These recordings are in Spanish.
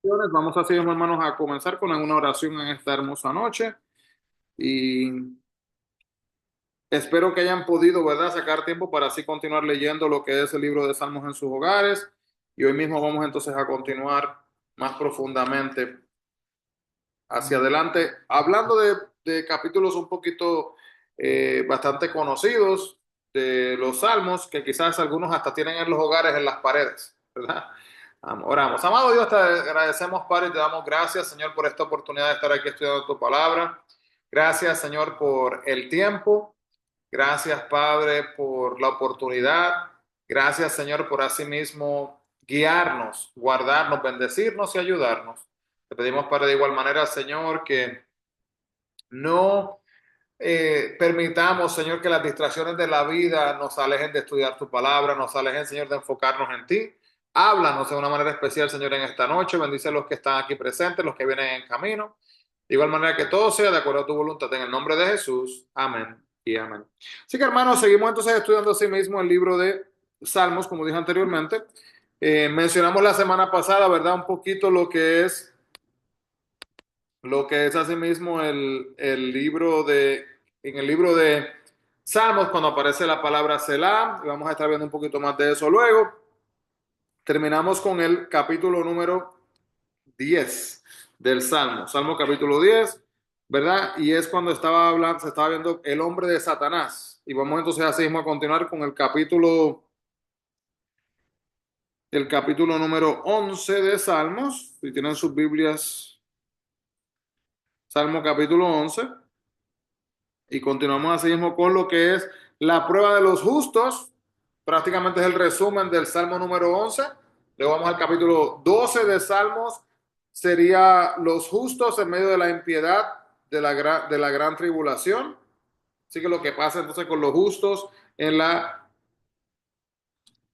Vamos así, hermanos, a comenzar con una oración en esta hermosa noche y espero que hayan podido, ¿verdad?, sacar tiempo para así continuar leyendo lo que es el libro de Salmos en sus hogares y hoy mismo vamos entonces a continuar más profundamente hacia adelante, hablando de capítulos un poquito bastante conocidos de los Salmos, que quizás algunos hasta tienen en los hogares, en las paredes, ¿verdad? Oramos. Amado Dios, te agradecemos, Padre, y te damos gracias, Señor, por esta oportunidad de estar aquí estudiando tu palabra. Gracias, Señor, por el tiempo. Gracias, Padre, por la oportunidad. Gracias, Señor, por asimismo guiarnos, guardarnos, bendecirnos y ayudarnos. Te pedimos, Padre, de igual manera, Señor, que no permitamos, Señor, que las distracciones de la vida nos alejen de estudiar tu palabra, nos alejen, Señor, de enfocarnos en ti. Háblanos de una manera especial, Señor, en esta noche. Bendice a los que están aquí presentes, los que vienen en camino. De igual manera que todo sea de acuerdo a tu voluntad. En el nombre de Jesús. Amén y amén. Así que, hermanos, seguimos entonces estudiando así mismo el libro de Salmos, como dije anteriormente. Mencionamos la semana pasada, ¿verdad? Un poquito lo que es asimismo en el libro de Salmos, cuando aparece la palabra Selah, y vamos a estar viendo un poquito más de eso luego. Terminamos con el capítulo número 10 del Salmo, Salmo capítulo 10, ¿verdad? Y es cuando estaba hablando, se estaba viendo el hombre de Satanás. Y vamos entonces así mismo a continuar con el capítulo número 11 de Salmos. Si tienen sus Biblias, Salmo capítulo 11. Y continuamos así mismo con lo que es la prueba de los justos. Prácticamente es el resumen del Salmo número 11. Luego vamos al capítulo 12 de Salmos. Sería los justos en medio de la impiedad de la gran tribulación. Así que lo que pasa entonces con los justos en la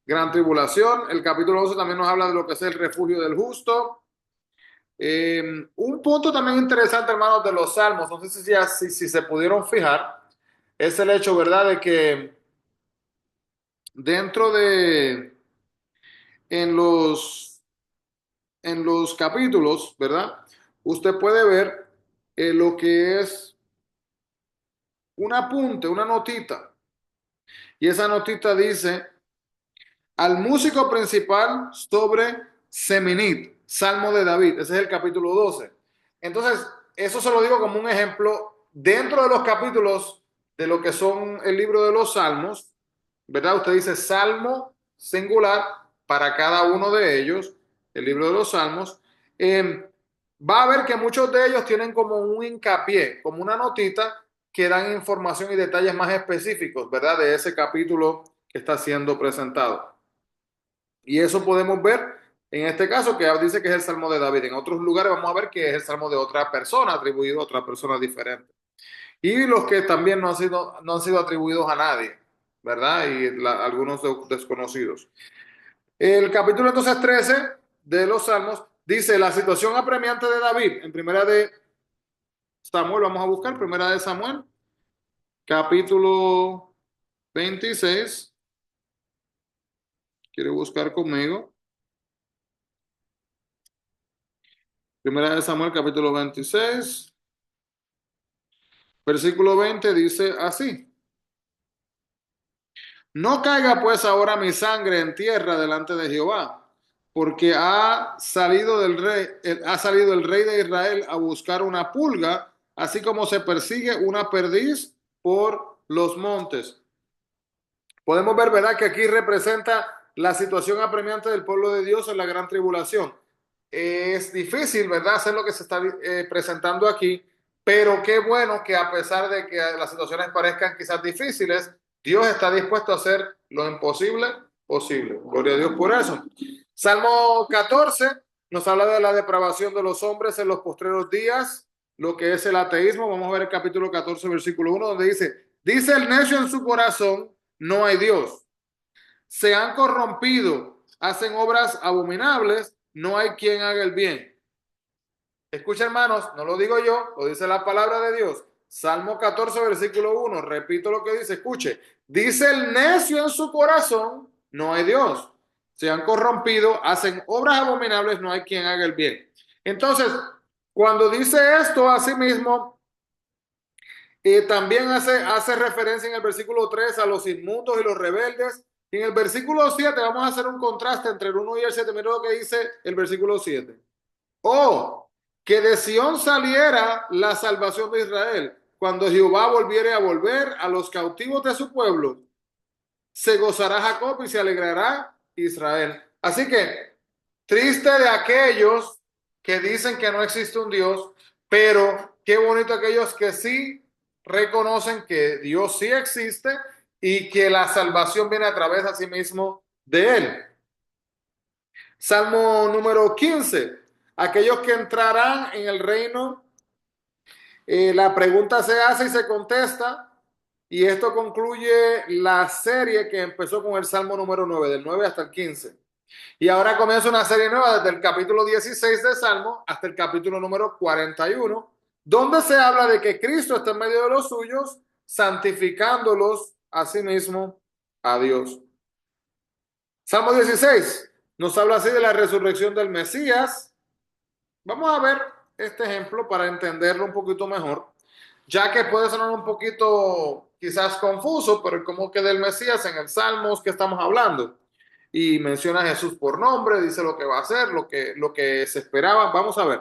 gran tribulación. El capítulo 12 también nos habla de lo que es el refugio del justo. Un punto también interesante, hermanos, de los salmos, no sé si se pudieron fijar, es el hecho, ¿verdad?, de que dentro en los, en los capítulos, ¿verdad? Usted puede ver lo que es un apunte, una notita, y esa notita dice, al músico principal sobre Seminit, Salmo de David, ese es el capítulo 12. Entonces, eso se lo digo como un ejemplo, dentro de los capítulos de lo que son el libro de los Salmos, ¿verdad? Usted dice Salmo singular para cada uno de ellos, el libro de los Salmos. Va a ver que muchos de ellos tienen como un hincapié, como una notita que dan información y detalles más específicos, ¿verdad? De ese capítulo que está siendo presentado. Y eso podemos ver en este caso que dice que es el Salmo de David. En otros lugares vamos a ver que es el Salmo de otra persona, atribuido a otra persona diferente. Y los que también no han sido atribuidos a nadie, ¿verdad? Y algunos desconocidos. El capítulo entonces 13 de los Salmos dice la situación apremiante de David. En primera de Samuel, vamos a buscar, primera de Samuel, capítulo 26. ¿Quiere buscar conmigo? Primera de Samuel, capítulo 26. Versículo 20 dice así: no caiga pues ahora mi sangre en tierra delante de Jehová, porque ha salido el rey de Israel a buscar una pulga, así como se persigue una perdiz por los montes. Podemos ver, ¿verdad?, que aquí representa la situación apremiante del pueblo de Dios en la gran tribulación. Es difícil, ¿verdad?, hacer lo que se está presentando aquí, pero qué bueno que a pesar de que las situaciones parezcan quizás difíciles, Dios está dispuesto a hacer lo imposible posible. Gloria a Dios por eso. Salmo 14 nos habla de la depravación de los hombres en los postreros días, lo que es el ateísmo. Vamos a ver el capítulo 14, versículo 1, donde dice el necio en su corazón, no hay Dios. Se han corrompido, hacen obras abominables, no hay quien haga el bien. Escucha, hermanos, no lo digo yo, lo dice la palabra de Dios. Salmo 14, versículo 1, repito lo que dice, escuche. Dice el necio en su corazón, no hay Dios. se han corrompido, hacen obras abominables, no hay quien haga el bien. Entonces, cuando dice esto, asimismo, también hace referencia en el versículo 3 a los inmundos y los rebeldes. Y en el versículo 7 vamos a hacer un contraste entre el 1 y el 7. Mira lo que dice el versículo 7. Oh, que de Sión saliera la salvación de Israel, cuando Jehová volviere a volver a los cautivos de su pueblo, se gozará Jacob y se alegrará Israel. Así que, triste de aquellos que dicen que no existe un Dios, pero qué bonito aquellos que sí reconocen que Dios sí existe y que la salvación viene a través a sí mismo de él. Salmo número 15. Aquellos que entrarán en el reino, la pregunta se hace y se contesta, y esto concluye la serie que empezó con el Salmo número 9, del 9 hasta el 15. Y ahora comienza una serie nueva desde el capítulo 16 de Salmo hasta el capítulo número 41, donde se habla de que Cristo está en medio de los suyos, santificándolos a sí mismo, a Dios. Salmo 16 nos habla así de la resurrección del Mesías. Vamos a ver este ejemplo para entenderlo un poquito mejor, ya que puede sonar un poquito quizás confuso, pero como que del Mesías en el Salmos que estamos hablando. Y menciona a Jesús por nombre, dice lo que va a hacer, lo que se esperaba. Vamos a ver.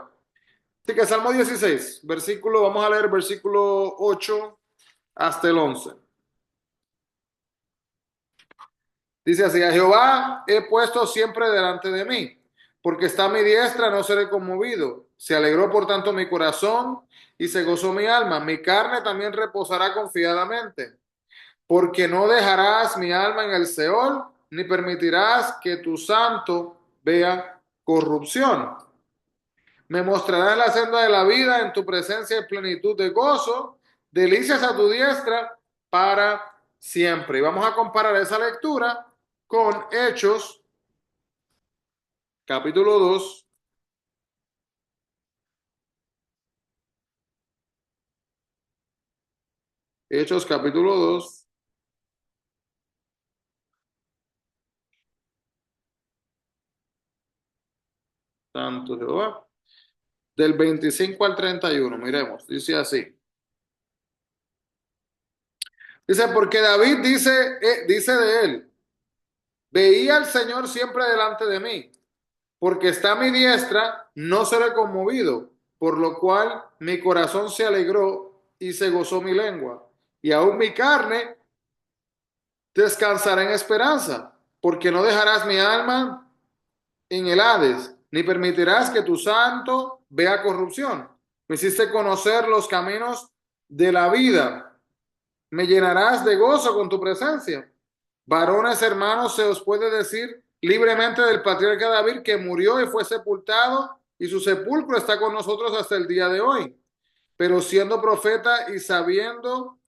Así que Salmo 16, versículo, vamos a leer versículo 8 hasta el 11. Dice así: a Jehová he puesto siempre delante de mí, porque está a mi diestra, no seré conmovido. Se alegró por tanto mi corazón y se gozó mi alma. Mi carne también reposará confiadamente, porque no dejarás mi alma en el Seol, ni permitirás que tu santo vea corrupción. Me mostrarás la senda de la vida, en tu presencia y plenitud de gozo, delicias a tu diestra para siempre. Y vamos a comparar esa lectura con Hechos, capítulo 2. Hechos, capítulo 2. Santo Jehová. Del 25 al 31, miremos, dice así. Dice, porque David dice de él, veía al Señor siempre delante de mí, porque está a mi diestra, no seré conmovido, por lo cual mi corazón se alegró y se gozó mi lengua, y aún mi carne descansará en esperanza, porque no dejarás mi alma en el Hades, ni permitirás que tu santo vea corrupción. Me hiciste conocer los caminos de la vida, me llenarás de gozo con tu presencia. Varones hermanos, se os puede decir libremente del patriarca David, que murió y fue sepultado, y su sepulcro está con nosotros hasta el día de hoy. Pero siendo profeta y sabiendo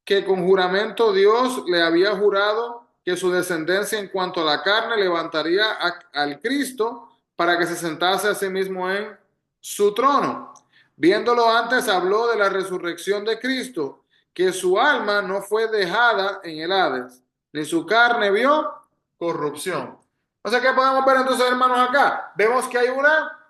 que con juramento Dios le había jurado que su descendencia en cuanto a la carne levantaría al Cristo para que se sentase a sí mismo en su trono. Viéndolo antes, habló de la resurrección de Cristo, que su alma no fue dejada en el Hades, ni su carne vio corrupción. O sea, ¿qué podemos ver entonces, hermanos, acá? Vemos que hay una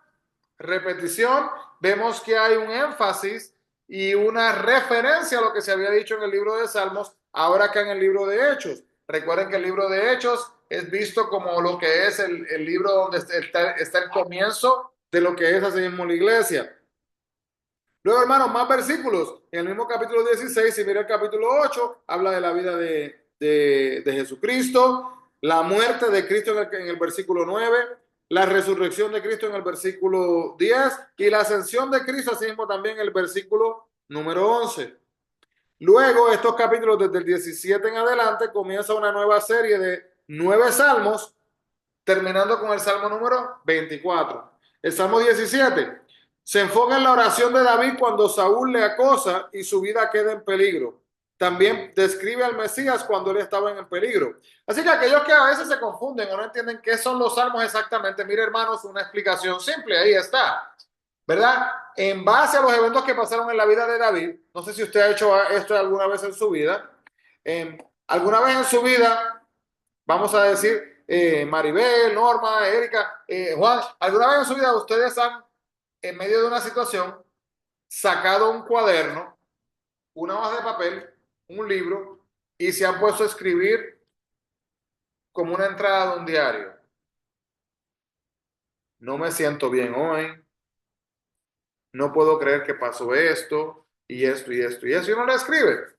repetición, vemos que hay un énfasis y una referencia a lo que se había dicho en el libro de Salmos, ahora acá en el libro de Hechos. Recuerden que el libro de Hechos es visto como lo que es el libro donde está el comienzo de lo que es así mismo la iglesia. Luego, hermanos, más versículos. En el mismo capítulo 16, si mira el capítulo 8, habla de la vida de Jesucristo, la muerte de Cristo en el versículo 9, la resurrección de Cristo en el versículo 10 y la ascensión de Cristo, así mismo también en el versículo número 11. Luego, estos capítulos desde el 17 en adelante, comienza una nueva serie de 9 salmos, terminando con el salmo número 24. El salmo 17 se enfoca en la oración de David cuando Saúl le acosa y su vida queda en peligro. También describe al Mesías cuando él estaba en peligro. Así que aquellos que a veces se confunden o no entienden qué son los salmos exactamente, mire, hermanos, una explicación simple, ahí está. ¿Verdad? En base a los eventos que pasaron en la vida de David, no sé si usted ha hecho esto alguna vez en su vida, alguna vez en su vida, vamos a decir, Maribel, Norma, Erika, Juan, ¿alguna vez en su vida ustedes han, en medio de una situación, sacado un cuaderno, una hoja de papel, un libro y se han puesto a escribir como una entrada de un diario? No me siento bien hoy, no puedo creer que pasó esto y esto y esto y eso, y uno le escribe: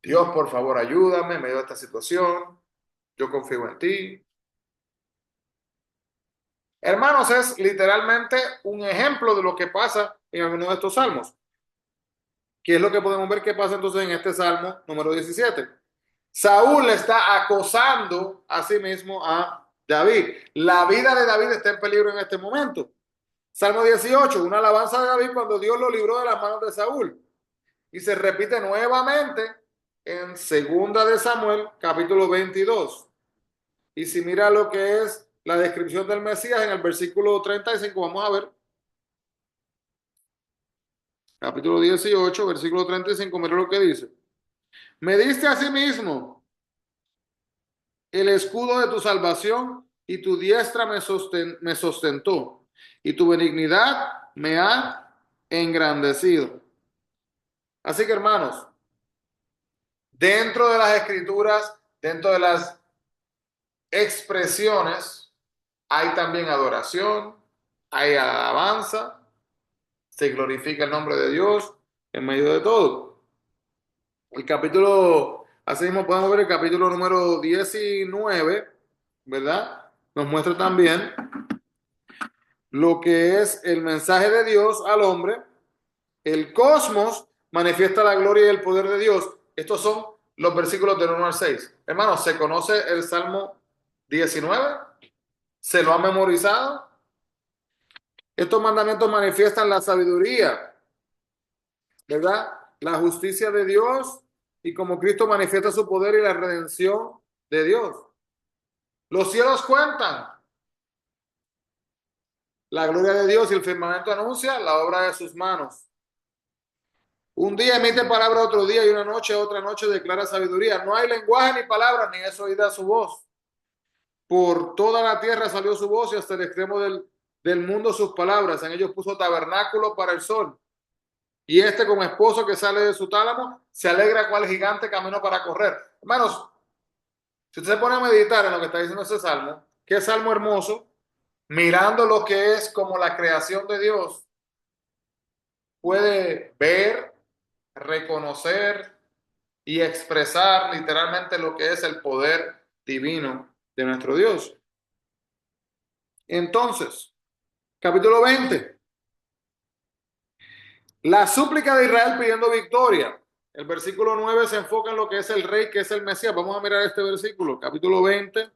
Dios, por favor, ayúdame en medio de esta situación, yo confío en ti. Hermanos, es literalmente un ejemplo de lo que pasa en alguno de estos salmos. ¿Qué es lo que podemos ver que pasa entonces en este salmo número 17? Saúl le está acosando a sí mismo a David. La vida de David está en peligro en este momento. Salmo 18, una alabanza de David cuando Dios lo libró de las manos de Saúl. Y se repite nuevamente en Segunda de Samuel, capítulo 22. Y si mira lo que es la descripción del Mesías en el versículo 35, vamos a ver. Capítulo 18, versículo 35, mira lo que dice. Me diste a sí mismo el escudo de tu salvación y tu diestra me sustentó y tu benignidad me ha engrandecido. Así que hermanos, dentro de las escrituras, dentro de las expresiones, hay también adoración, hay alabanza, se glorifica el nombre de Dios en medio de todo. El capítulo, así mismo podemos ver el capítulo número 19, ¿verdad? Nos muestra también lo que es el mensaje de Dios al hombre. El cosmos manifiesta la gloria y el poder de Dios. Estos son los versículos del 1 al 6. Hermanos, ¿se conoce el Salmo 19? ¿Se lo ha memorizado? Estos mandamientos manifiestan la sabiduría, ¿verdad? La justicia de Dios y como Cristo manifiesta su poder y la redención de Dios. Los cielos cuentan la gloria de Dios y el firmamento anuncia la obra de sus manos. Un día emite palabra otro día y una noche otra noche declara sabiduría. No hay lenguaje ni palabra, ni es oída su voz. Por toda la tierra salió su voz y hasta el extremo del mundo sus palabras. En ellos puso tabernáculo para el sol. Y este como esposo que sale de su tálamo se alegra cual gigante camino para correr. Hermanos, si usted se pone a meditar en lo que está diciendo ese salmo, qué salmo hermoso, mirando lo que es como la creación de Dios, puede ver, reconocer y expresar literalmente lo que es el poder divino de nuestro Dios. Entonces, capítulo 20, la súplica de Israel pidiendo victoria. El versículo 9 se enfoca en lo que es el rey, que es el Mesías. Vamos a mirar este versículo, capítulo 20.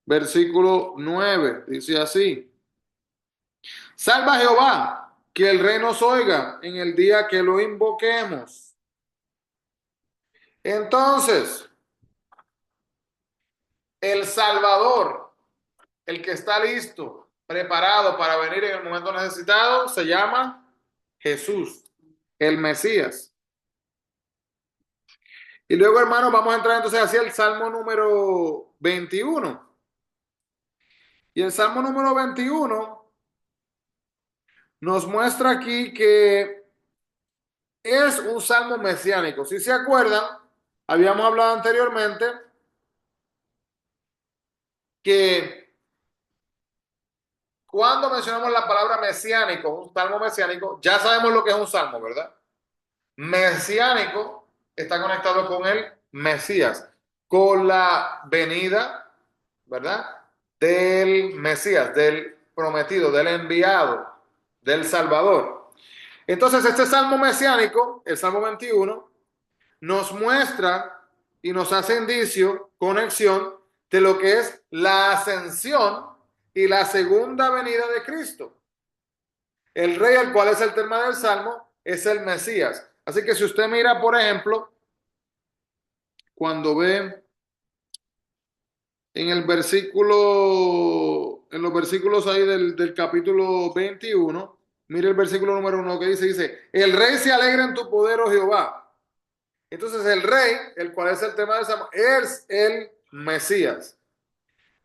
Versículo 9, dice así: Salva a Jehová, que el rey nos oiga en el día que lo invoquemos. Entonces, el Salvador, el que está listo, preparado para venir en el momento necesitado, se llama Jesús, el Mesías. Y luego, hermanos, vamos a entrar entonces hacia el Salmo número 21. Y el Salmo número 21 nos muestra aquí que es un salmo mesiánico. Si se acuerdan, habíamos hablado anteriormente que cuando mencionamos la palabra mesiánico, un salmo mesiánico, ya sabemos lo que es un salmo, ¿verdad? Mesiánico está conectado con el Mesías, con la venida, ¿verdad? Del Mesías, del prometido, del enviado, del Salvador. Entonces, este salmo mesiánico, el Salmo 21, nos muestra y nos hace indicio, conexión de lo que es la ascensión y la segunda venida de Cristo. El rey, al cual es el tema del salmo, es el Mesías. Así que si usted mira, por ejemplo, cuando ve en el versículo, en los versículos ahí del capítulo 21, mire el versículo número 1 que dice, el rey se alegra en tu poder, oh Jehová. Entonces el rey, el cual es el tema del salmo, es el Mesías.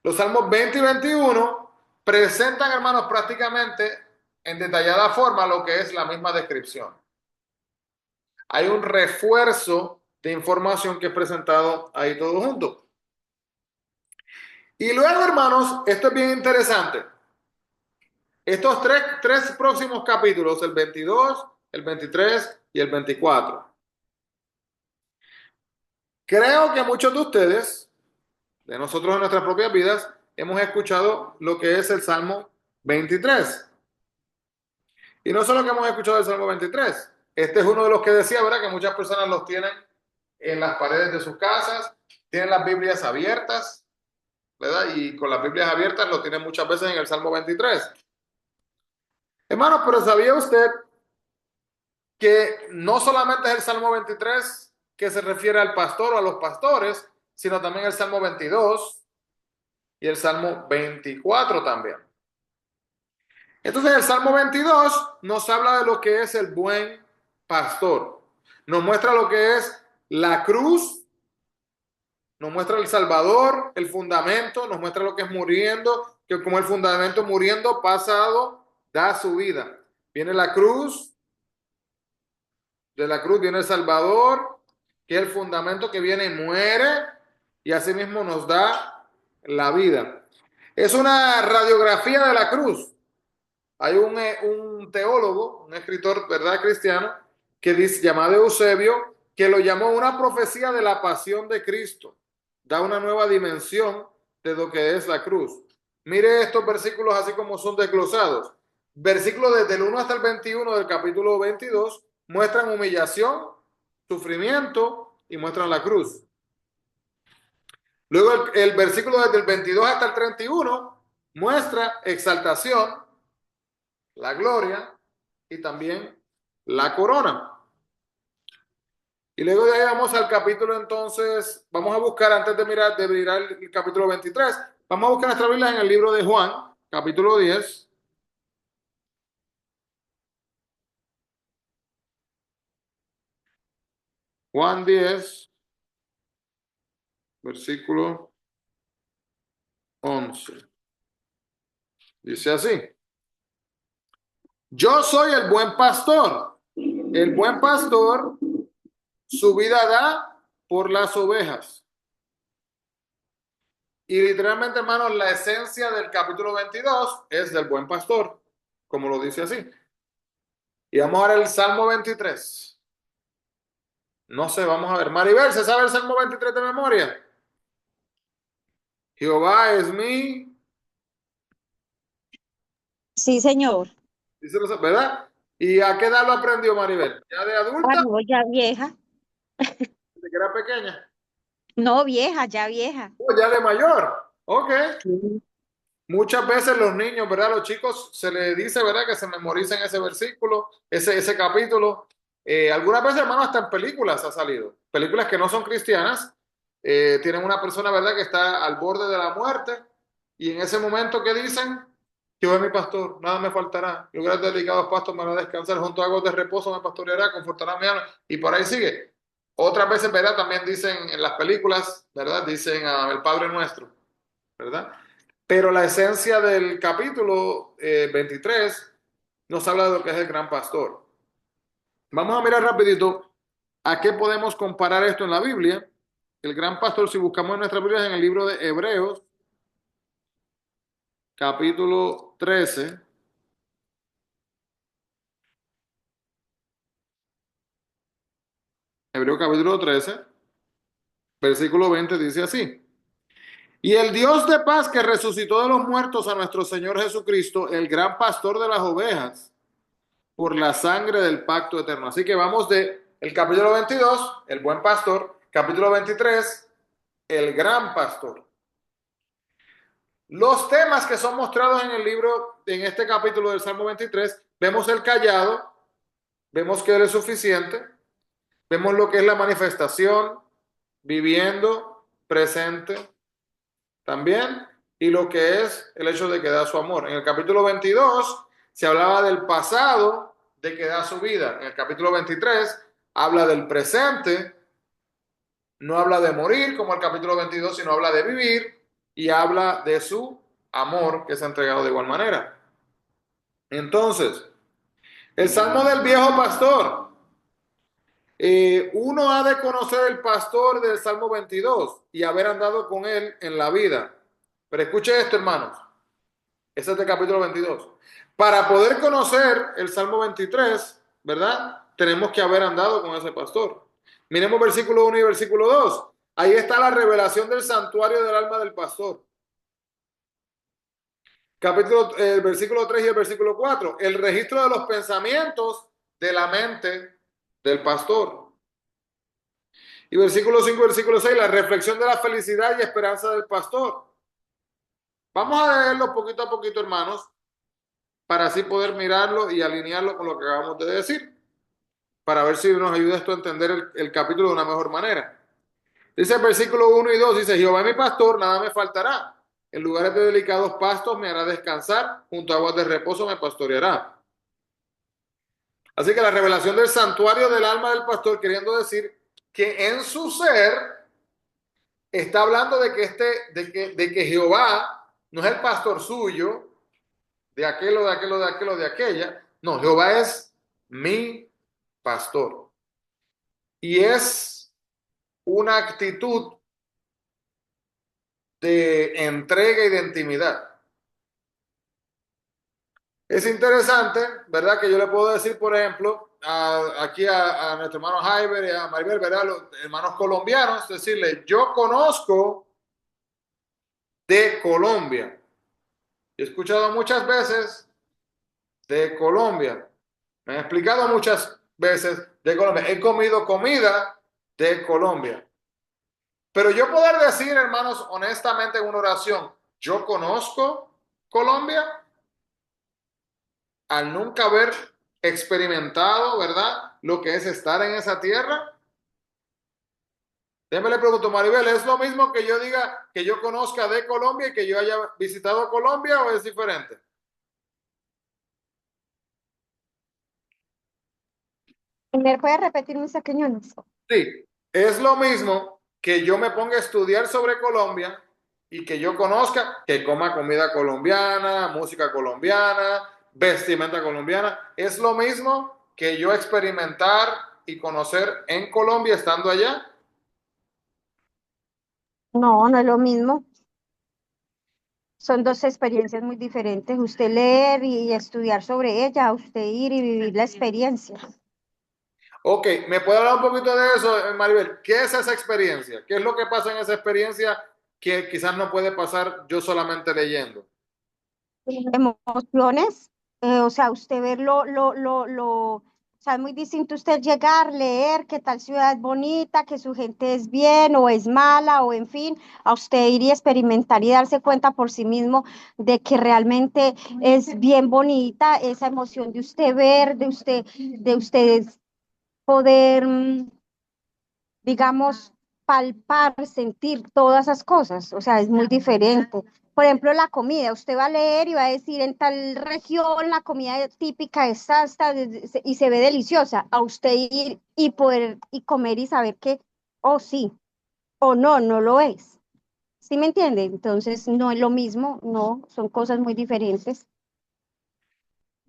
Los salmos 20 y 21 presentan, hermanos, prácticamente en detallada forma lo que es la misma descripción. Hay un refuerzo de información que es presentado ahí todo junto. Y luego, hermanos, esto es bien interesante. Estos tres próximos capítulos, el 22, el 23 y el 24. Creo que muchos de ustedes, de nosotros en nuestras propias vidas, hemos escuchado lo que es el Salmo 23. Y no solo que hemos escuchado el Salmo 23, este es uno de los que decía, ¿verdad? Que muchas personas los tienen en las paredes de sus casas, tienen las Biblias abiertas, ¿verdad? Y con las Biblias abiertas lo tienen muchas veces en el Salmo 23. Hermanos, pero ¿sabía usted que no solamente es el Salmo 23 que se refiere al pastor o a los pastores, sino también el Salmo 22 y el Salmo 24 también? Entonces el Salmo 22 nos habla de lo que es el buen pastor. Nos muestra lo que es la cruz, nos muestra el Salvador, el fundamento, nos muestra lo que es muriendo, que como el fundamento muriendo pasado da su vida. Viene la cruz, de la cruz viene el Salvador, que es el fundamento que viene y muere, y asimismo nos da la vida. Es una radiografía de la cruz. Hay un teólogo, un escritor, ¿verdad?, cristiano, que dice, llamado Eusebio, que lo llamó una profecía de la pasión de Cristo. Da una nueva dimensión de lo que es la cruz. Mire estos versículos así como son desglosados. Versículos desde el 1 hasta el 21 del capítulo 22 muestran humillación, sufrimiento y muestran la cruz. Luego el versículo desde el 22 hasta el 31 muestra exaltación, la gloria y también la corona. Y luego de ahí vamos al capítulo, entonces, vamos a buscar, antes de mirar el capítulo 23, vamos a buscar nuestra Biblia en el libro de Juan, capítulo 10. Juan 10, versículo 11. Dice así: Yo soy el buen pastor. El buen pastor su vida da por las ovejas. Y literalmente, hermanos, la esencia del capítulo 22 es del buen pastor, como lo dice así. Y vamos a ver el Salmo 23. No sé, vamos a ver. Maribel, ¿se sabe el Salmo 23 de memoria? Jehová es mi... Sí, señor. Dice, ¿verdad? ¿Y a qué edad lo aprendió Maribel? ¿Ya de Ah, adulta? no, ya vieja. ¿De que era pequeña? No, vieja, ya vieja. Oh, ya de mayor. Ok. Sí. Muchas veces los niños, ¿verdad? Los chicos se les dice, ¿verdad? Que se memoricen ese versículo, ese capítulo. Algunas veces, hermano, hasta en películas ha salido. Películas que no son cristianas. Tienen una persona, ¿verdad? Que está al borde de la muerte. Y en ese momento que dicen, Jehová es mi pastor, nada me faltará. Lugares dedicados pastos me hará descansar, junto a aguas de reposo me pastoreará, confortará mi alma. Y por ahí sigue. Otras veces, ¿verdad? También dicen en las películas, ¿verdad? Dicen el Padre Nuestro, ¿verdad? Pero la esencia del capítulo 23 nos habla de lo que es el gran pastor. Vamos a mirar rapidito a qué podemos comparar esto en la Biblia. El gran pastor, si buscamos en nuestra Biblia, en el libro de Hebreos, capítulo 13. Hebreos capítulo 13, versículo 20 dice así: Y el Dios de paz que resucitó de los muertos a nuestro Señor Jesucristo, el gran pastor de las ovejas, por la sangre del pacto eterno. Así que vamos de el capítulo 22, el buen pastor, capítulo 23, el gran pastor. Los temas que son mostrados en el libro, en este capítulo del Salmo 23, vemos el callado, vemos que él es suficiente, vemos lo que es la manifestación, viviendo, presente también, y lo que es el hecho de que da su amor. En el capítulo 22 se hablaba del pasado, de que da su vida. En el capítulo 23 habla del presente, No habla de morir como el capítulo 22, sino habla de vivir y habla de su amor que se ha entregado de igual manera. Entonces, el Salmo del viejo pastor. Uno ha de conocer el pastor del Salmo 22 y haber andado con él en la vida. Pero escuche esto, hermanos. Ese es el capítulo 22. Para poder conocer el Salmo 23, ¿verdad? Tenemos que haber andado con ese pastor. Miremos versículo 1 y versículo 2. Ahí está la revelación del santuario del alma del pastor. El versículo 3 y el versículo 4. El registro de los pensamientos de la mente del pastor. Y versículo 5 y versículo 6, la reflexión de la felicidad y esperanza del pastor. Vamos a leerlo poquito a poquito, hermanos, para así poder mirarlo y alinearlo con lo que acabamos de decir, para ver si nos ayuda esto a entender el capítulo de una mejor manera. Dice el versículo 1 y 2, dice, Jehová es mi pastor, nada me faltará. En lugares de delicados pastos me hará descansar, junto a aguas de reposo me pastoreará. Así que la revelación del santuario del alma del pastor, queriendo decir que en su ser está hablando de que, de que Jehová no es el pastor suyo, de aquello, de aquello, de aquello, de aquella. No, Jehová es mi pastor. Y es una actitud de entrega y de intimidad. Es interesante, ¿verdad? Que yo le puedo decir, por ejemplo, aquí a nuestro hermano Jaiber y a Maribel, ¿verdad? Los hermanos colombianos, decirle, yo conozco de Colombia. He escuchado muchas veces de Colombia. Me han explicado muchas veces de Colombia. He comido comida de Colombia. Pero yo poder decir, hermanos, honestamente en una oración, yo conozco Colombia al nunca haber experimentado, ¿verdad? Lo que es estar en esa tierra. Déjame le pregunto, Maribel, ¿es lo mismo que yo diga que yo conozca de Colombia y que yo haya visitado Colombia o es diferente? ¿Me puede repetir mis pequeños? Sí, es lo mismo que yo me ponga a estudiar sobre Colombia y que yo conozca, que coma comida colombiana, música colombiana, vestimenta colombiana. Es lo mismo que yo experimentar y conocer en Colombia estando allá. No, no es lo mismo. Son dos experiencias muy diferentes. Usted leer y estudiar sobre ella, usted ir y vivir la experiencia. Ok, ¿me puede hablar un poquito de eso, Maribel? ¿Qué es esa experiencia? ¿Qué es lo que pasa en esa experiencia que quizás no puede pasar yo solamente leyendo? Emociones, o sea, usted ver o sea, es muy distinto usted llegar, leer que tal ciudad es bonita, que su gente es bien o es mala o en fin, a usted ir y experimentar y darse cuenta por sí mismo de que realmente es bien bonita esa emoción de usted ver, de usted poder digamos, palpar, sentir todas esas cosas, o sea, es muy diferente. Por ejemplo, la comida, usted va a leer y va a decir en tal región la comida típica es esta y se ve deliciosa, a usted ir y poder y comer y saber que, oh sí, o no, no lo es. ¿Sí me entiende? Entonces, no es lo mismo, no, son cosas muy diferentes.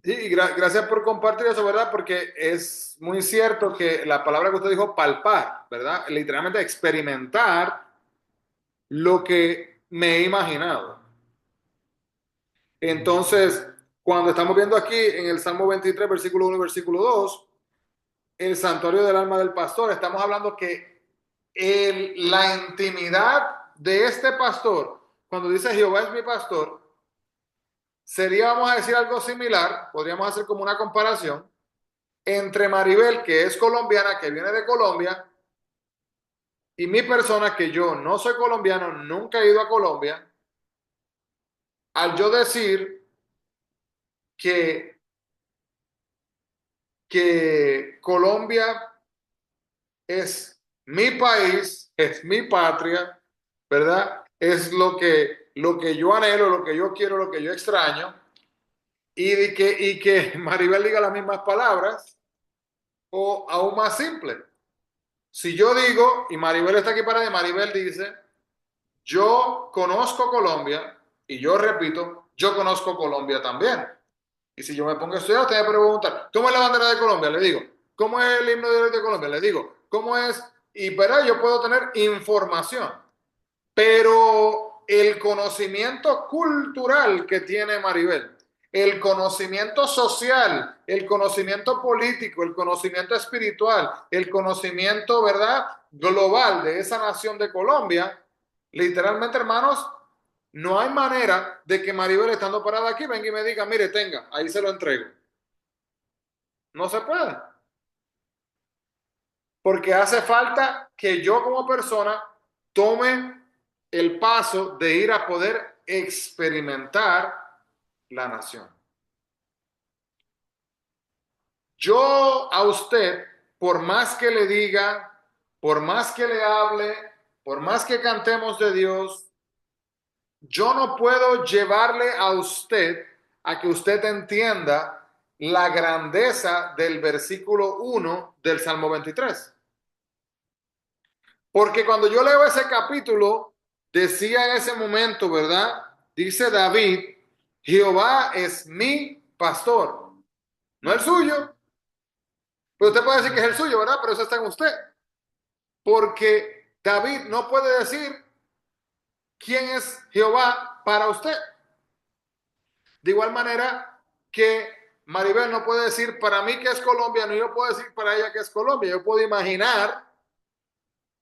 Sí, y gracias por compartir eso, ¿verdad? Porque es muy cierto que la palabra que usted dijo, palpar, ¿verdad? Literalmente experimentar lo que me he imaginado. Entonces, cuando estamos viendo aquí en el Salmo 23, versículo 1 y versículo 2, el santuario del alma del pastor, estamos hablando que la intimidad de este pastor, cuando dice Jehová es mi pastor, sería, vamos a decir, algo similar, podríamos hacer como una comparación entre Maribel, que es colombiana, que viene de Colombia, y mi persona, que yo no soy colombiano, nunca he ido a Colombia, al yo decir que, que Colombia es mi país, es mi patria, ¿verdad? Es lo que yo anhelo, lo que yo quiero, lo que yo extraño, y que Maribel diga las mismas palabras, o aún más simple. Si yo digo, y Maribel está aquí para, Maribel dice, yo conozco Colombia, y yo repito, yo conozco Colombia también. Y si yo me pongo a estudiar, usted me pregunta, ¿cómo es la bandera de Colombia? Le digo, ¿cómo es el himno de Colombia? Le digo, ¿cómo es? Y pero yo puedo tener información, pero el conocimiento cultural que tiene Maribel, el conocimiento social, el conocimiento político, el conocimiento espiritual, el conocimiento, ¿verdad?, global de esa nación de Colombia, literalmente, hermanos, no hay manera de que Maribel, estando parada aquí, venga y me diga, mire, tenga, ahí se lo entrego. No se puede. Porque hace falta que yo como persona tome el paso de ir a poder experimentar la nación. Yo a usted, por más que le diga, por más que le hable, por más que cantemos de Dios, yo no puedo llevarle a usted a que usted entienda la grandeza del versículo 1 del Salmo 23. Porque cuando yo leo ese capítulo, decía en ese momento, ¿verdad? Dice David, Jehová es mi pastor, no el suyo. Pero usted puede decir que es el suyo, ¿verdad? Pero eso está en usted. Porque David no puede decir quién es Jehová para usted. De igual manera que Maribel no puede decir para mí que es colombiano, y yo puedo decir para ella que es Colombia. Yo puedo imaginar,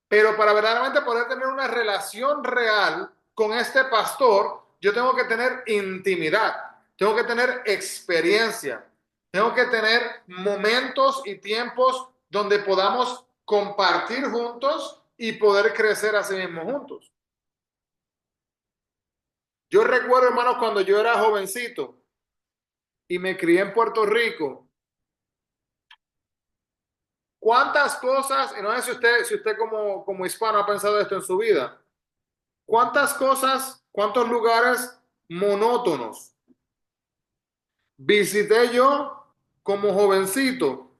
pero para verdaderamente poder tener una relación real con este pastor, yo tengo que tener intimidad, tengo que tener experiencia, tengo que tener momentos y tiempos donde podamos compartir juntos y poder crecer así mismo juntos. Yo recuerdo, hermanos, cuando yo era jovencito y me crié en Puerto Rico, cuántas cosas, y no sé si usted como hispano ha pensado esto en su vida, cuántas cosas, cuántos lugares monótonos visité yo como jovencito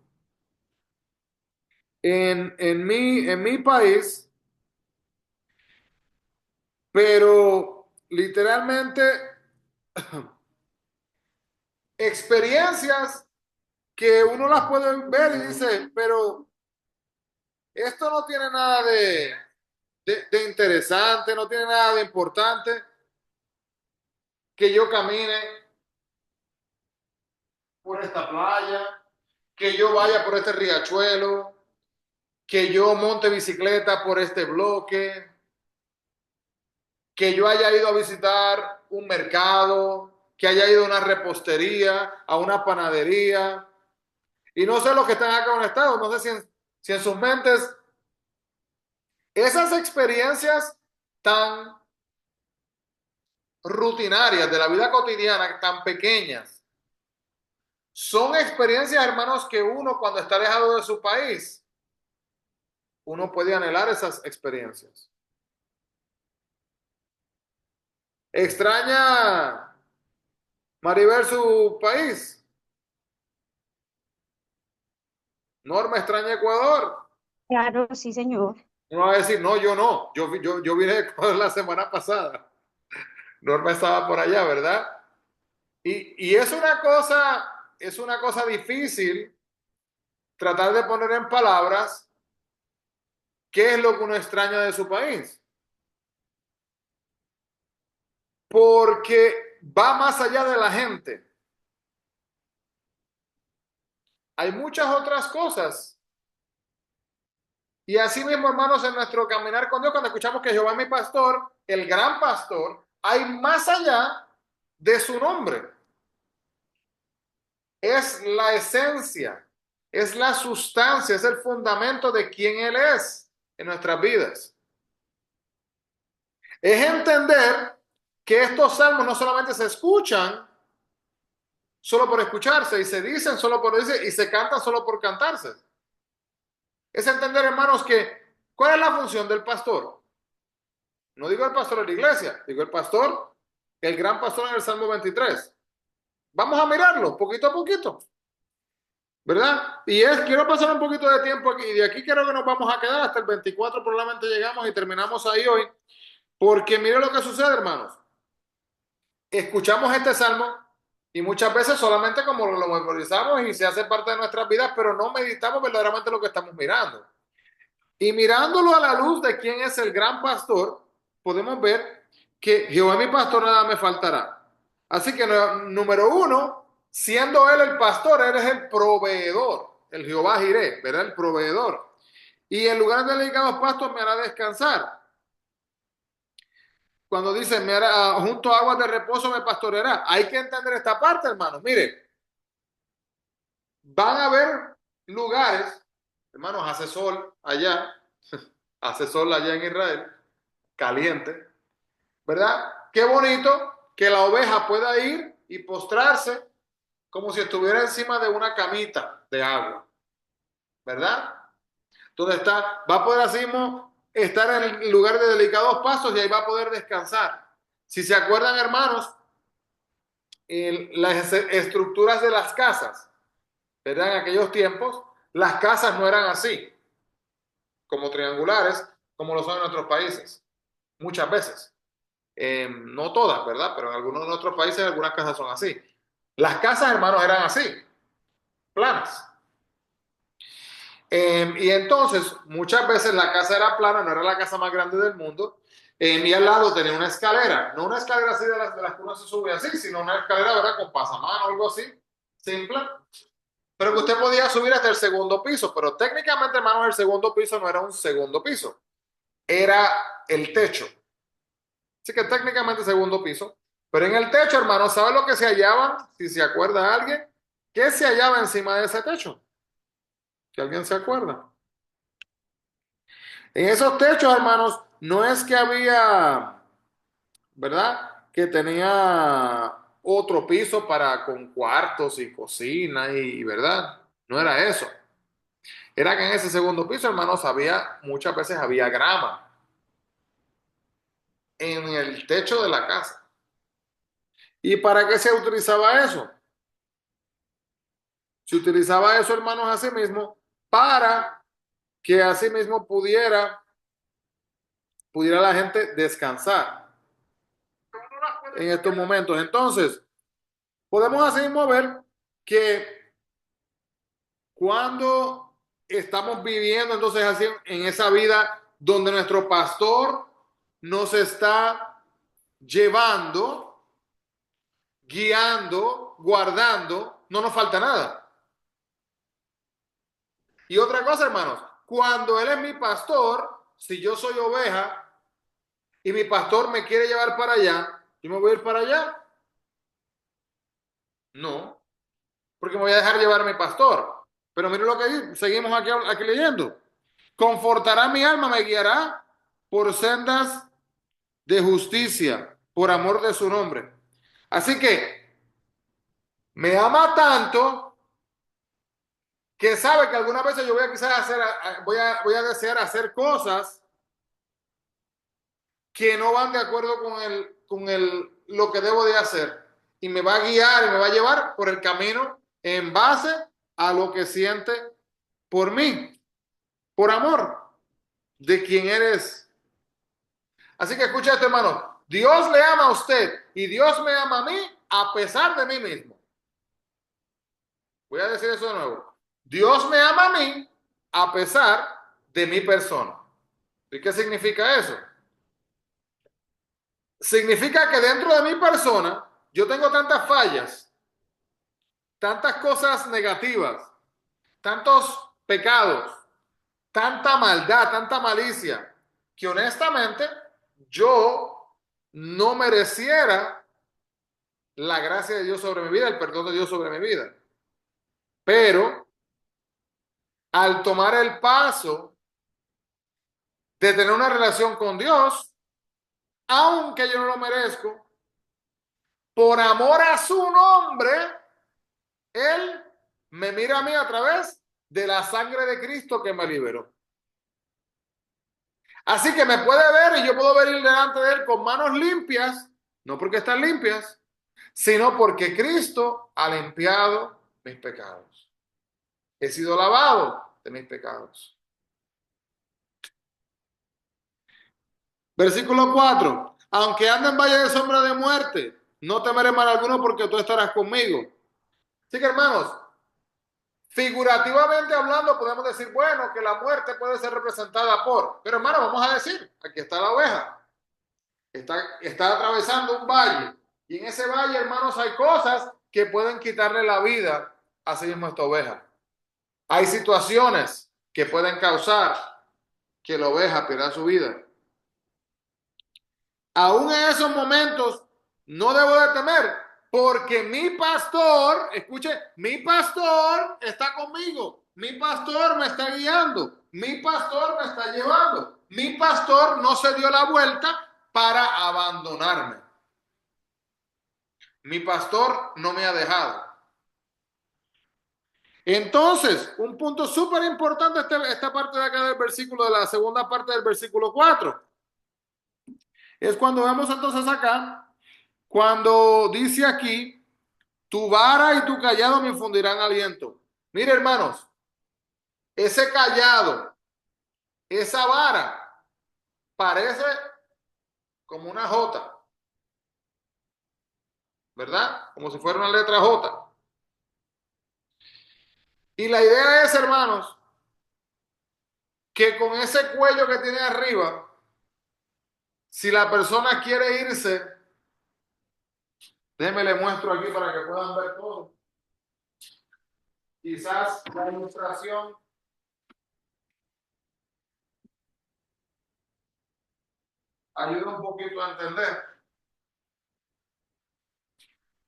en mi país, pero literalmente experiencias que uno las puede ver y dice, pero esto no tiene nada de interesante, no tiene nada de importante, que yo camine por esta playa, que yo vaya por este riachuelo, que yo monte bicicleta por este bloque, que yo haya ido a visitar un mercado, que haya ido a una repostería, a una panadería. Y no sé los que están acá conectados, no sé si en sus mentes esas experiencias tan rutinarias de la vida cotidiana, tan pequeñas, son experiencias, hermanos, que uno cuando está alejado de su país, uno puede anhelar esas experiencias. ¿Extraña Maribel su país? Norma extraña Ecuador. Claro, sí, señor. Uno va a decir, no, yo no, yo vine de Ecuador la semana pasada. Norma estaba por allá, ¿verdad? Y es una cosa difícil tratar de poner en palabras qué es lo que uno extraña de su país. Porque va más allá de la gente. Hay muchas otras cosas. Y así mismo, hermanos, en nuestro caminar con Dios, cuando escuchamos que Jehová es mi pastor, el gran pastor, hay más allá de su nombre. Es la esencia, es la sustancia, es el fundamento de quién Él es en nuestras vidas. Es entender que estos salmos no solamente se escuchan solo por escucharse, y se dicen solo por decirse, y se cantan solo por cantarse. Es entender, hermanos, que ¿cuál es la función del pastor? No digo el pastor de la iglesia, digo el pastor, el gran pastor en el Salmo 23. Vamos a mirarlo poquito a poquito. ¿verdad? Quiero pasar un poquito de tiempo aquí, y de aquí creo que nos vamos a quedar hasta el 24, probablemente llegamos y terminamos ahí hoy, porque mire lo que sucede, hermanos. Escuchamos este salmo y muchas veces solamente como lo memorizamos y se hace parte de nuestras vidas, pero no meditamos verdaderamente lo que estamos mirando. Y mirándolo a la luz de quién es el gran pastor, podemos ver que Jehová mi pastor nada me faltará. Así que número uno, siendo él el pastor, él es el proveedor, el Jehová Jireh, ¿verdad? El proveedor. Y en lugar de delicados pastos me hará descansar. Cuando dice, me hará, junto a aguas de reposo me pastoreará. Hay que entender esta parte, hermanos. Mire, van a haber lugares, hermanos, hace sol allá, hace sol allá en Israel, caliente, ¿verdad? Qué bonito que la oveja pueda ir y postrarse como si estuviera encima de una camita de agua, ¿verdad? Donde está, va a poder así mismo estar en el lugar de delicados pasos y ahí va a poder descansar. Si se acuerdan, hermanos, las estructuras de las casas, ¿verdad? En aquellos tiempos, las casas no eran así, como triangulares, como lo son en otros países, muchas veces. No todas, ¿verdad? Pero en algunos de nuestros países algunas casas son así. Las casas, hermanos, eran así, planas. Y entonces, muchas veces la casa era plana, no era la casa más grande del mundo, y al lado tenía una escalera, no una escalera así de las que uno se sube así, sino una escalera, ¿verdad? Con pasamano o algo así, simple, pero que usted podía subir hasta el segundo piso, pero técnicamente, hermanos, el segundo piso no era un segundo piso, era el techo. Así que técnicamente segundo piso, pero en el techo, hermanos, ¿sabe lo que se hallaba? Si se acuerda alguien, ¿qué se hallaba encima de ese techo? ¿Que alguien se acuerda? En esos techos, hermanos, no es que había, ¿verdad? Que tenía otro piso para con cuartos y cocina y, ¿verdad? No era eso. Era que en ese segundo piso, hermanos, había, muchas veces había grama en el techo de la casa. ¿Y para qué se utilizaba eso? Se utilizaba eso, hermanos, así mismo, para que así mismo pudiera la gente descansar en estos momentos. Entonces, podemos así mismo ver que cuando estamos viviendo entonces así en esa vida donde nuestro pastor nos está llevando, guiando, guardando, no nos falta nada. Y otra cosa, hermanos, cuando Él es mi pastor, si yo soy oveja y mi pastor me quiere llevar para allá, ¿yo me voy a ir para allá? No, porque me voy a dejar llevar a mi pastor. Pero mire lo que dice, seguimos aquí leyendo. Confortará mi alma, me guiará por sendas de justicia, por amor de su nombre. Así que me ama tanto que sabe que algunas veces yo voy a quizás hacer, voy a desear hacer cosas que no van de acuerdo lo que debo de hacer. Y me va a guiar y me va a llevar por el camino en base a lo que siente por mí, por amor de quien eres. Así que escucha esto, hermano. Dios le ama a usted y Dios me ama a mí a pesar de mí mismo. Voy a decir eso de nuevo. Dios me ama a mí a pesar de mi persona. ¿Y qué significa eso? Significa que dentro de mi persona yo tengo tantas fallas, tantas cosas negativas, tantos pecados, tanta maldad, tanta malicia, que honestamente yo no mereciera la gracia de Dios sobre mi vida, el perdón de Dios sobre mi vida. Pero al tomar el paso de tener una relación con Dios, aunque yo no lo merezco, por amor a su nombre, Él me mira a mí a través de la sangre de Cristo que me liberó. Así que me puede ver y yo puedo venir delante de Él con manos limpias, no porque están limpias, sino porque Cristo ha limpiado mis pecados. he sido lavado de mis pecados. Versículo 4. Aunque ande en valle de sombra de muerte, no temeré mal alguno porque tú estarás conmigo. Así que hermanos, figurativamente hablando podemos decir, bueno, que la muerte puede ser representada por, pero hermanos, vamos a decir, aquí está la oveja, está atravesando un valle y en ese valle, hermanos, hay cosas que pueden quitarle la vida a sí mismo a esta oveja. Hay situaciones que pueden causar que la oveja pierda su vida. Aún en esos momentos no debo de temer, porque mi pastor, escuche, mi pastor está conmigo, mi pastor me está guiando, mi pastor me está llevando, mi pastor no se dio la vuelta para abandonarme. Mi pastor no me ha dejado. Entonces, un punto súper importante esta parte de acá del versículo, de la segunda parte del versículo 4, es cuando vemos entonces acá, cuando dice aquí, tu vara y tu callado me infundirán aliento. Mire, hermanos, ese callado, esa vara, parece como una J, ¿verdad? Como si fuera una letra J. Y la idea es, hermanos, que con ese cuello que tiene arriba, si la persona quiere irse, déjenme le muestro aquí para que puedan ver todo. Quizás la ilustración ayuda un poquito a entender.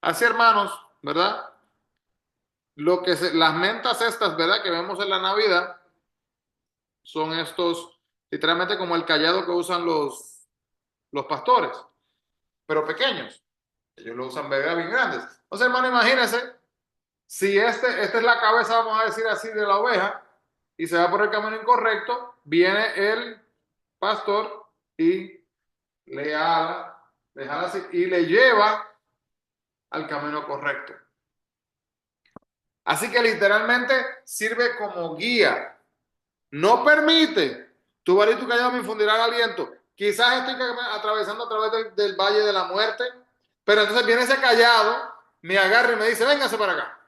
Así, hermanos, ¿verdad? Las mentas estas, ¿verdad? Que vemos en la Navidad, son estos, literalmente como el callado que usan los pastores, pero pequeños. Ellos lo usan, ¿verdad? Bien grandes. Entonces, hermano, imagínense, si esta es la cabeza, vamos a decir así, de la oveja, y se va por el camino incorrecto, viene el pastor y le jala así, y le lleva al camino correcto. Así que literalmente sirve como guía. No permite, tu varita y tu callado me infundirán aliento. Quizás estoy atravesando a través del valle de la muerte, pero entonces viene ese callado, me agarra y me dice, véngase para acá.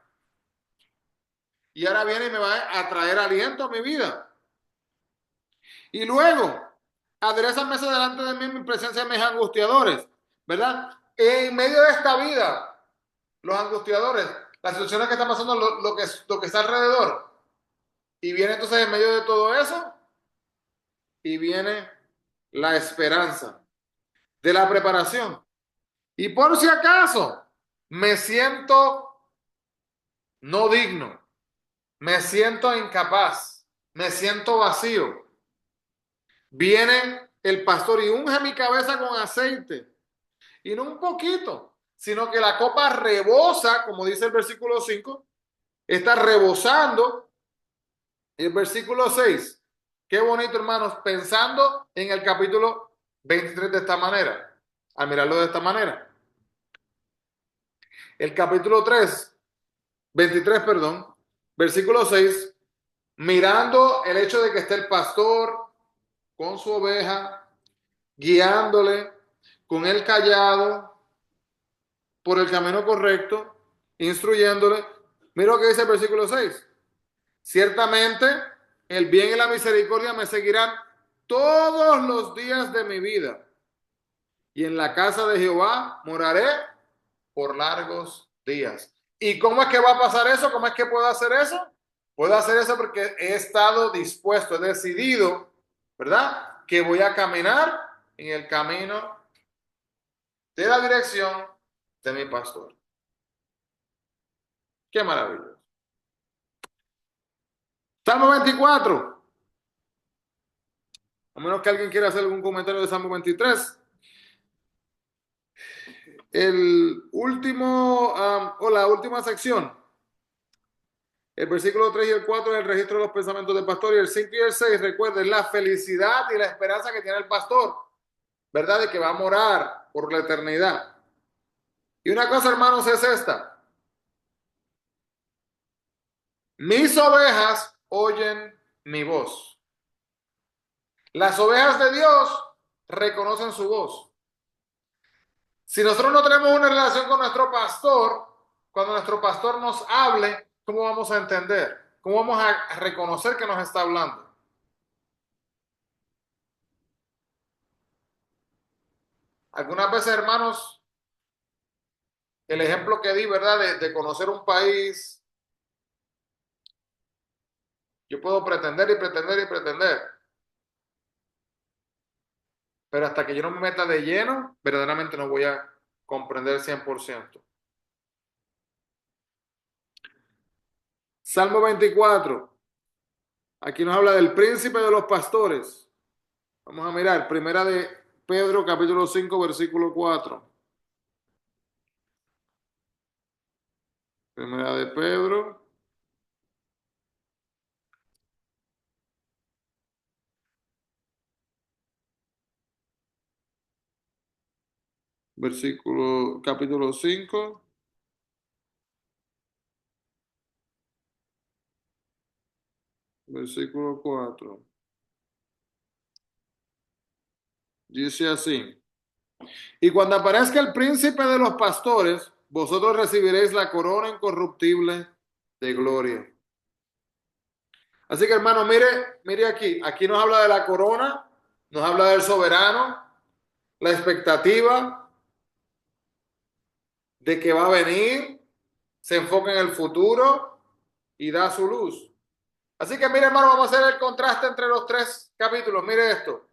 Y ahora viene y me va a traer aliento a mi vida. Y luego, adereza mesa delante de mí en mi presencia de mis angustiadores, ¿verdad? En medio de esta vida, los angustiadores, las situaciones que están pasando, lo que está alrededor. Y viene entonces en medio de todo eso, y viene la esperanza de la preparación. Y por si acaso me siento no digno, me siento incapaz, me siento vacío, viene el pastor y unge mi cabeza con aceite, y no un poquito, sino que la copa rebosa, como dice el versículo 5, está rebosando. El versículo 6, qué bonito, hermanos, pensando en el capítulo 23 de esta manera, al mirarlo de esta manera. El capítulo 23, perdón, versículo 6, mirando el hecho de que esté el pastor con su oveja, guiándole, con el callado, por el camino correcto, instruyéndole. Mira lo que dice el versículo 6. Ciertamente el bien y la misericordia me seguirán todos los días de mi vida. Y en la casa de Jehová moraré por largos días. ¿Y cómo es que va a pasar eso? ¿Cómo es que puedo hacer eso? Puedo hacer eso porque he estado dispuesto, he decidido, ¿verdad? Que voy a caminar en el camino de la dirección de mi pastor. Qué maravilloso. Salmo 24. A menos que alguien quiera hacer algún comentario de Salmo 23. El último, o la última sección. El versículo 3 y el 4 es el registro de los pensamientos del pastor, y el 5 y el 6, recuerden la felicidad y la esperanza que tiene el pastor, ¿verdad? De que va a morar por la eternidad. Y una cosa, hermanos, es esta. Mis ovejas oyen mi voz. Las ovejas de Dios reconocen su voz. Si nosotros no tenemos una relación con nuestro pastor, cuando nuestro pastor nos hable, ¿cómo vamos a entender? ¿Cómo vamos a reconocer que nos está hablando? Algunas veces, hermanos, el ejemplo que di, ¿verdad? De conocer un país, yo puedo pretender y pretender y pretender, pero hasta que yo no me meta de lleno, verdaderamente no voy a comprender 100%. Salmo 24. Aquí nos habla del príncipe de los pastores. Vamos a mirar, primera de Pedro, capítulo 5, versículo 4. Primera de Pedro, capítulo 5, versículo 4. Dice así: y cuando aparezca el príncipe de los pastores, vosotros recibiréis la corona incorruptible de gloria. Así que hermano, mire aquí nos habla de la corona, nos habla del soberano, la expectativa de que va a venir, se enfoca en el futuro y da su luz. Así que mire hermano, vamos a hacer el contraste entre los tres capítulos. Mire esto.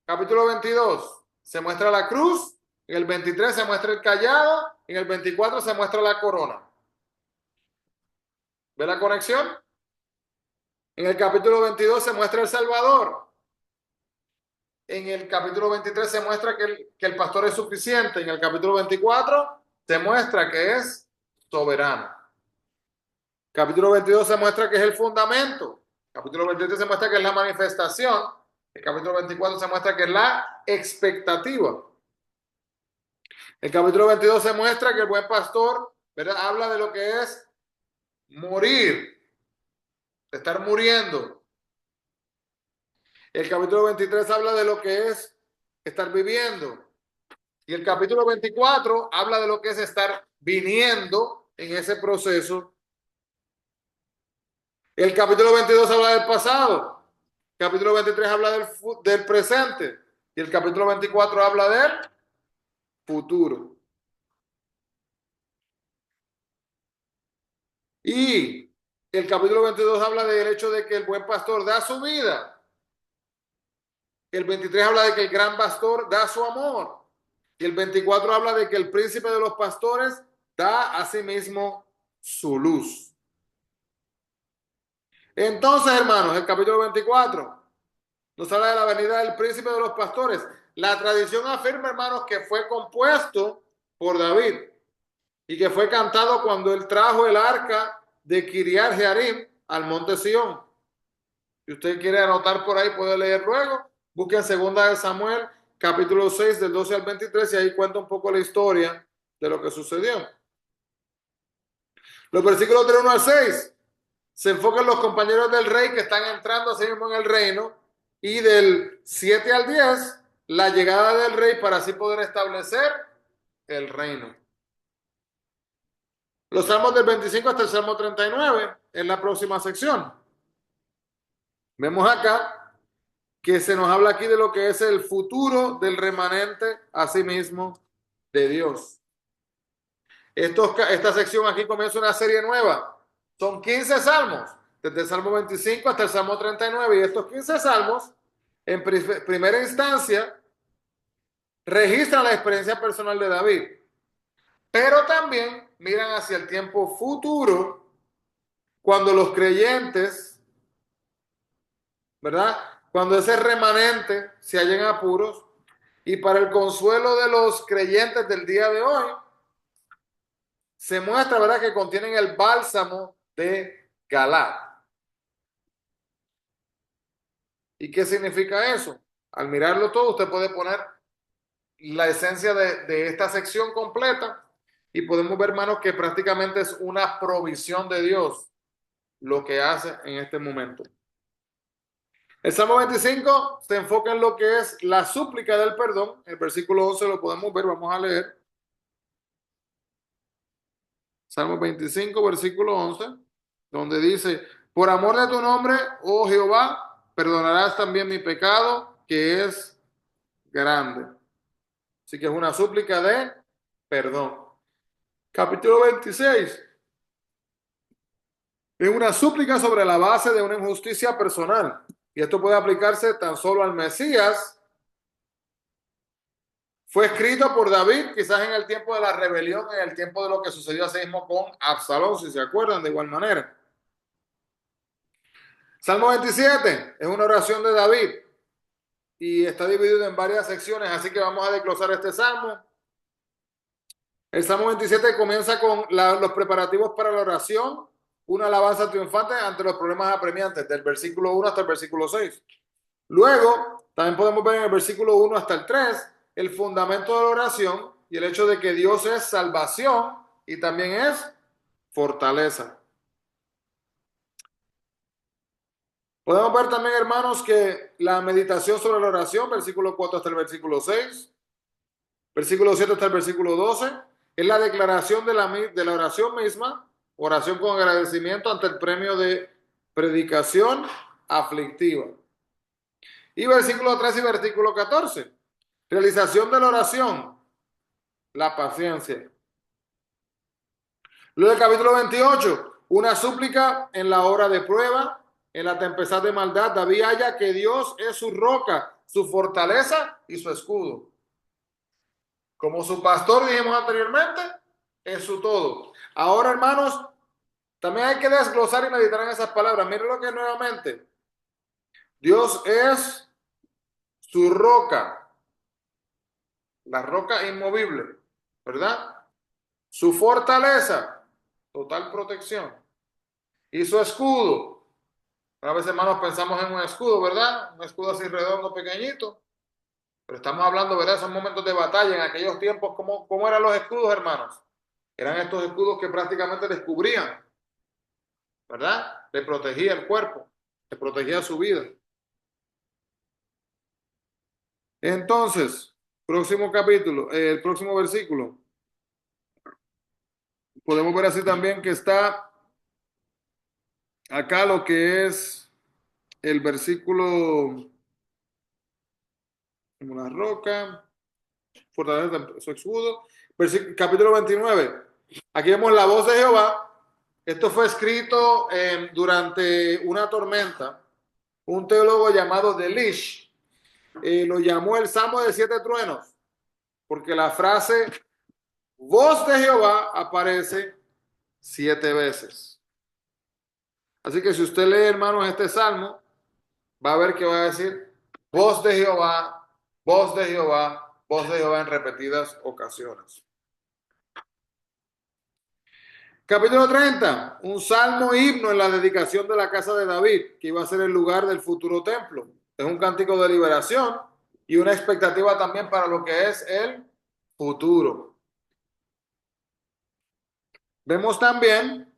Capítulo 22 se muestra la cruz, en el 23 se muestra el callado, en el 24 se muestra la corona. ¿Ve la conexión? En el capítulo 22 se muestra el Salvador. En el capítulo 23 se muestra que el pastor es suficiente. En el capítulo 24 se muestra que es soberano. Capítulo 22 se muestra que es el fundamento. Capítulo 23 se muestra que es la manifestación. El capítulo 24 se muestra que es la expectativa. El capítulo 22 se muestra que el buen pastor, ¿verdad?, habla de lo que es morir, de estar muriendo. El capítulo 23 habla de lo que es estar viviendo. Y el capítulo 24 habla de lo que es estar viniendo en ese proceso. El capítulo 22 habla del pasado. El capítulo 23 habla del presente. Y el capítulo 24 habla del futuro. Y el capítulo 22 habla del hecho de que el buen pastor da su vida. El 23 habla de que el gran pastor da su amor. Y el 24 habla de que el príncipe de los pastores da a sí mismo su luz. Entonces, hermanos, el capítulo 24 nos habla de la venida del príncipe de los pastores. La tradición afirma, hermanos, que fue compuesto por David y que fue cantado cuando él trajo el arca de Kiriat Jearim al monte Sión. Si usted quiere anotar por ahí, puede leer luego. Busquen segunda de Samuel, capítulo 6, del 12 al 23, y ahí cuenta un poco la historia de lo que sucedió. Los versículos del 1 al 6 se enfocan los compañeros del rey que están entrando así mismo en el reino, y del 7 al 10, la llegada del rey para así poder establecer el reino. Los salmos del 25 hasta el salmo 39 en la próxima sección. Vemos acá que se nos habla aquí de lo que es el futuro del remanente a sí mismo de Dios. Esta sección aquí comienza una serie nueva. Son 15 salmos, desde el Salmo 25 hasta el Salmo 39. Y estos 15 salmos, en primera instancia, registran la experiencia personal de David. Pero también miran hacia el tiempo futuro, cuando los creyentes, ¿verdad?, cuando ese remanente se hallen en apuros, y para el consuelo de los creyentes del día de hoy, se muestra, ¿verdad?, que contienen el bálsamo de Galaad. ¿Y qué significa eso? Al mirarlo todo, usted puede poner la esencia de esta sección completa y podemos ver, hermanos, que prácticamente es una provisión de Dios. lo que hace en este momento. El Salmo 25 se enfoca en lo que es la súplica del perdón. El versículo 11 lo podemos ver, vamos a leer. Salmo 25, versículo 11, donde dice, por amor de tu nombre, oh Jehová, perdonarás también mi pecado, que es grande. Así que es una súplica de perdón. Capítulo 26 es una súplica sobre la base de una injusticia personal. Y esto puede aplicarse tan solo al Mesías. Fue escrito por David, quizás en el tiempo de la rebelión, en el tiempo de lo que sucedió así mismo con Absalón, si se acuerdan, de igual manera. Salmo 27 es una oración de David y está dividido en varias secciones, así que vamos a desglosar este salmo. El Salmo 27 comienza con los preparativos para la oración, una alabanza triunfante ante los problemas apremiantes, del versículo 1 hasta el versículo 6. Luego, también podemos ver en el versículo 1 hasta el 3 el fundamento de la oración y el hecho de que Dios es salvación y también es fortaleza. Podemos ver también, hermanos, que la meditación sobre la oración, versículo 4 hasta el versículo 6, versículo 7 hasta el versículo 12, es la declaración de la oración misma, oración con agradecimiento ante el premio de predicación aflictiva. Y versículo 3 y versículo 14, realización de la oración, la paciencia. Luego el capítulo 28, una súplica en la hora de prueba, en la tempestad de maldad. David halla que Dios es su roca, su fortaleza y su escudo. Como su pastor, dijimos anteriormente, es su todo. Ahora, hermanos, también hay que desglosar y meditar en esas palabras. Miren lo que nuevamente. Dios es su roca, la roca inmovible, ¿verdad? Su fortaleza, total protección. Y su escudo. A veces, hermanos, pensamos en un escudo, ¿verdad? Un escudo así redondo, pequeñito. Pero estamos hablando, ¿verdad? Esos momentos de batalla en aquellos tiempos, ¿cómo eran los escudos, hermanos? Eran estos escudos que prácticamente les cubrían, ¿verdad? Le protegía el cuerpo, le protegía su vida. Entonces, próximo capítulo, el próximo versículo. Podemos ver así también que está acá lo que es el versículo como una roca, fortaleza su escudo. Capítulo 29. Aquí vemos la voz de Jehová. Esto fue escrito durante una tormenta. Un teólogo llamado Delitzsch lo llamó el Salmo de 7 truenos, porque la frase voz de Jehová aparece 7 veces. Así que si usted lee, hermanos, este salmo, va a ver que va a decir voz de Jehová, voz de Jehová, voz de Jehová en repetidas ocasiones. Capítulo 30, un salmo himno en la dedicación de la casa de David, que iba a ser el lugar del futuro templo. Es un cántico de liberación y una expectativa también para lo que es el futuro. Vemos también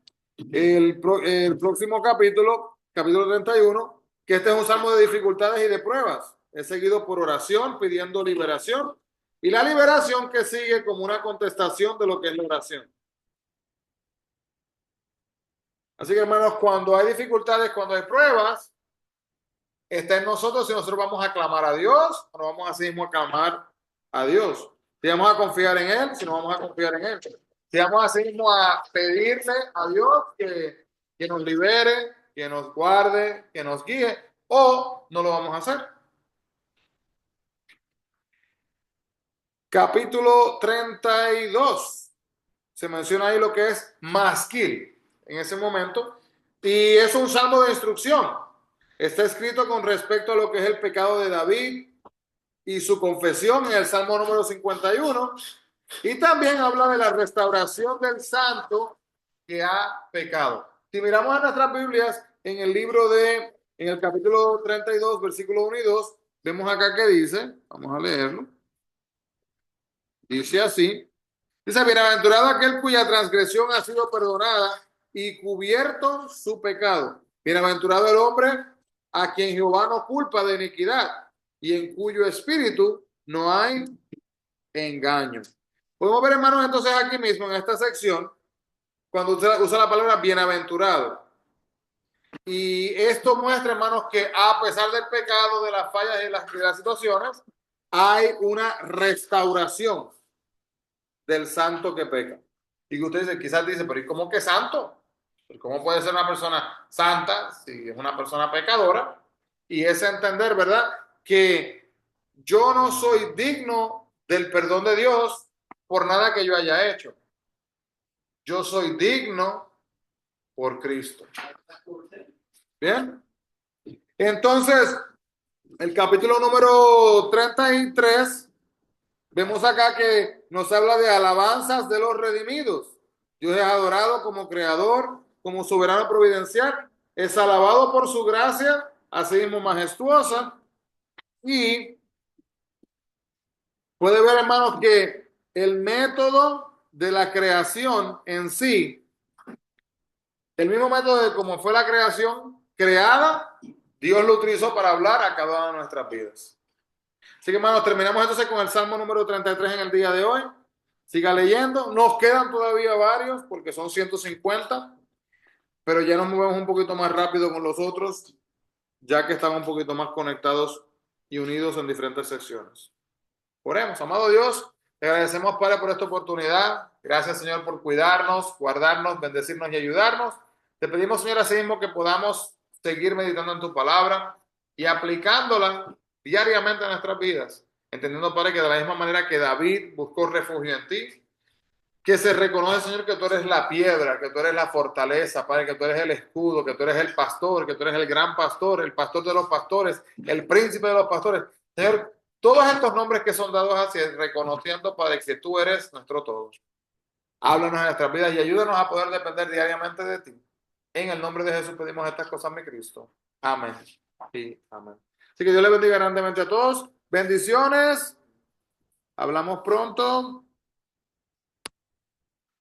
el próximo capítulo, capítulo 31, que este es un salmo de dificultades y de pruebas. Es seguido por oración pidiendo liberación y la liberación que sigue como una contestación de lo que es la oración. Así que, hermanos, cuando hay dificultades, cuando hay pruebas, está en nosotros si nosotros vamos a clamar a Dios o no vamos así mismo a clamar a Dios. Si vamos a confiar en Él, si no vamos a confiar en Él. Si vamos así mismo a pedirle a Dios que nos libere, que nos guarde, que nos guíe, o no lo vamos a hacer. Capítulo 32. Se menciona ahí lo que es masquil en ese momento. Y es un salmo de instrucción. Está escrito con respecto a lo que es el pecado de David y su confesión en el Salmo número 51. Y también habla de la restauración del santo que ha pecado. Si miramos a nuestras Biblias, en el capítulo 32, versículos 1 y 2, vemos acá que dice, vamos a leerlo, dice así, dice, bienaventurado aquel cuya transgresión ha sido perdonada y cubierto su pecado. Bienaventurado el hombre a quien Jehová no culpa de iniquidad y en cuyo espíritu no hay engaño. Podemos ver, hermanos, entonces aquí mismo en esta sección, cuando usa la palabra bienaventurado. Y esto muestra, hermanos, que a pesar del pecado, de las fallas y de las situaciones, hay una restauración del santo que peca. Y que usted dice, quizás dice, pero ¿y cómo que santo? ¿Pero cómo puede ser una persona santa si es una persona pecadora? Y es entender, ¿verdad? Que yo no soy digno del perdón de Dios por nada que yo haya hecho. Yo soy digno por Cristo. Bien. Entonces, el capítulo número 33, vemos acá que nos habla de alabanzas de los redimidos. Dios es adorado como creador, como soberano providencial, es alabado por su gracia, así mismo majestuosa, y puede ver, hermanos, que el método de la creación en sí, el mismo método de cómo fue la creación creada, Dios lo utilizó para hablar a cada una de nuestras vidas. Así que, hermanos, terminamos entonces con el Salmo número 33 en el día de hoy. Siga leyendo. Nos quedan todavía varios porque son 150, pero ya nos movemos un poquito más rápido con los otros, ya que están un poquito más conectados y unidos en diferentes secciones. Oremos, amado Dios, te agradecemos, Padre, por esta oportunidad. Gracias, Señor, por cuidarnos, guardarnos, bendecirnos y ayudarnos. Te pedimos, Señor, así mismo que podamos seguir meditando en tu palabra y aplicándola diariamente en nuestras vidas. Entendiendo, Padre, que de la misma manera que David buscó refugio en ti, que se reconoce, Señor, que tú eres la piedra, que tú eres la fortaleza, Padre, que tú eres el escudo, que tú eres el pastor, que tú eres el gran pastor, el pastor de los pastores, el príncipe de los pastores. Señor, todos estos nombres que son dados así, reconociendo, Padre, que tú eres nuestro todo. Háblanos en nuestras vidas y ayúdanos a poder depender diariamente de ti. En el nombre de Jesús pedimos estas cosas, mi Cristo. Amén. Y amén. Así que Dios le bendiga grandemente a todos. Bendiciones. Hablamos pronto.